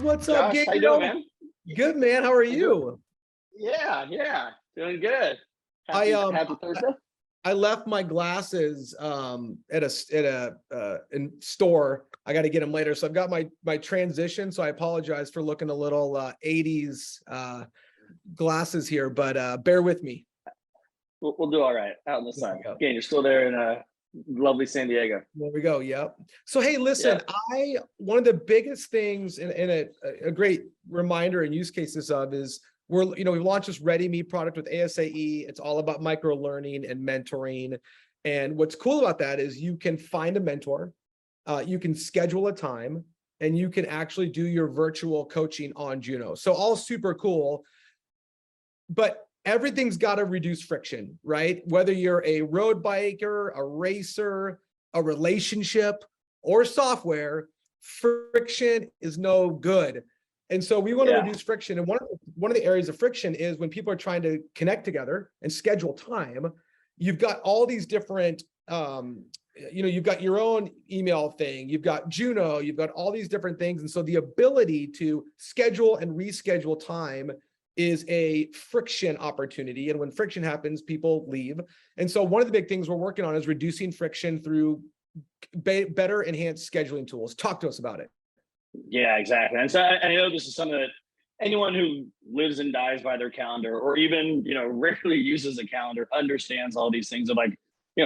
What's up, Josh, how you doing, Gabriel? man? Good, man. How are I'm doing, you? yeah, doing good. I Happy Thursday. I left my glasses at a in store. I got to get them later. So I've got my transition. So I apologize for looking a little 80s glasses here, but bear with me. We'll do all right out in the There sun. we go. Again, you're still there in lovely San Diego. There we go. Yep. So hey, Yeah, listen, one of the biggest things and a great reminder and use cases of is we've launched this Ready Me product with ASAE. It's all about micro learning and mentoring. And what's cool about that is you can find a mentor, you can schedule a time, and you can actually do your virtual coaching on Juno. So all super cool. But everything's got to reduce friction, right? Whether you're a road biker, a racer, a relationship, or software, friction is no good. And so we want to yeah, reduce friction. And one of the areas of friction is when people are trying to connect together and schedule time, you've got all these different, you've got your own email thing, you've got Juno, you've got all these different things. And so the ability to schedule and reschedule time is a friction opportunity. And when friction happens, people leave. And so one of the big things we're working on is reducing friction through better enhanced scheduling tools. Talk to us about it. yeah, exactly. And so I know this is something that anyone who lives and dies by their calendar, or even rarely uses a calendar, understands all these things of like,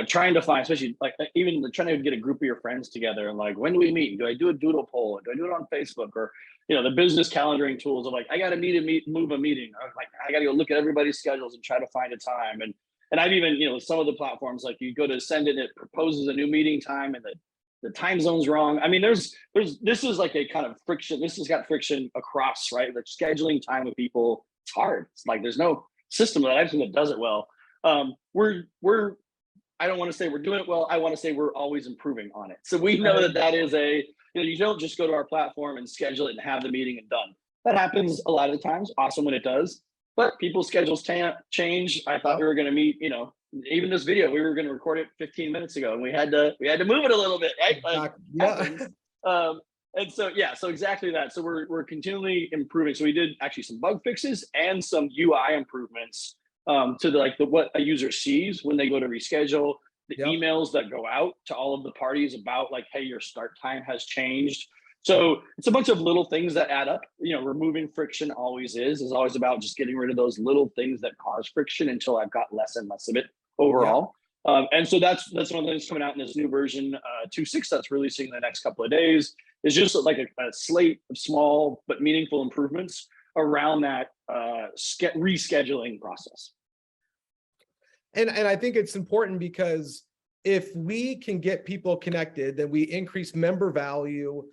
trying to find, especially like even trying to get a group of your friends together and like, when do we meet? Do I do a doodle poll? Do I do it on Facebook? Or the business calendaring tools of like, I got to move a meeting. Or like, I got to go look at everybody's schedules and try to find a time. And I've even, some of the platforms, like you go to send it, it proposes a new meeting time and the time zone's wrong. I mean, this is like a kind of friction. This has got friction across, right? Like scheduling time with people, it's hard. It's like, there's no system that I've seen that does it well. I don't want to say we're doing it well. I want to say we're always improving on it. So we know that is you don't just go to our platform and schedule it and have the meeting and done. That happens a lot of the times. Awesome when it does, but people's schedules change. I thought we were going to meet, even this video, we were going to record it 15 minutes ago and we had to move it a little bit, right? Like, yeah. And so, yeah, so exactly that. So we're continually improving. So we did actually some bug fixes and some UI improvements to what a user sees when they go to reschedule, the emails that go out to all of the parties about like, hey, your start time has changed. So it's a bunch of little things that add up. Removing friction is always about just getting rid of those little things that cause friction until I've got less and less of it overall. And so that's one of the things coming out in this new version 2.6 that's releasing in the next couple of days. Is just like a slate of small but meaningful improvements around that rescheduling process. And I think it's important because if we can get people connected, then we increase member value,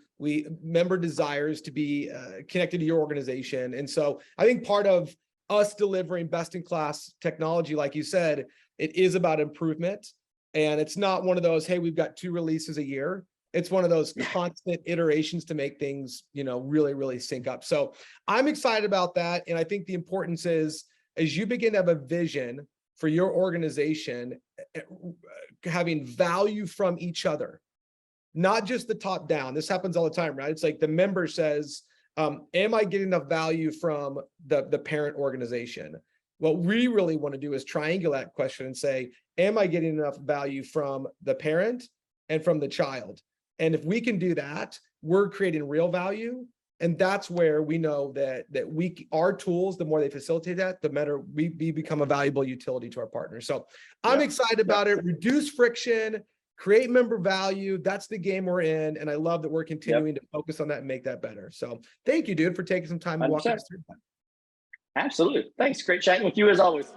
member desires to be connected to your organization. And so I think part of us delivering best-in-class technology, like you said, it is about improvement. And it's not one of those, hey, we've got 2 releases a year. It's one of those constant iterations to make things, really, really sync up. So I'm excited about that. And I think the importance is, as you begin to have a vision for your organization, having value from each other, not just the top down. This happens all the time, right? It's like the member says, am I getting enough value from the parent organization? What we really want to do is triangulate that question and say, am I getting enough value from the parent and from the child? And if we can do that, we're creating real value. And that's where we know that our tools, the more they facilitate that, the better we become a valuable utility to our partners. So I'm excited about it. Reduce friction, create member value. That's the game we're in. And I love that we're continuing to focus on that and make that better. So thank you, dude, for taking some time and walking us through that. Absolutely. Thanks. Great chatting with you as always.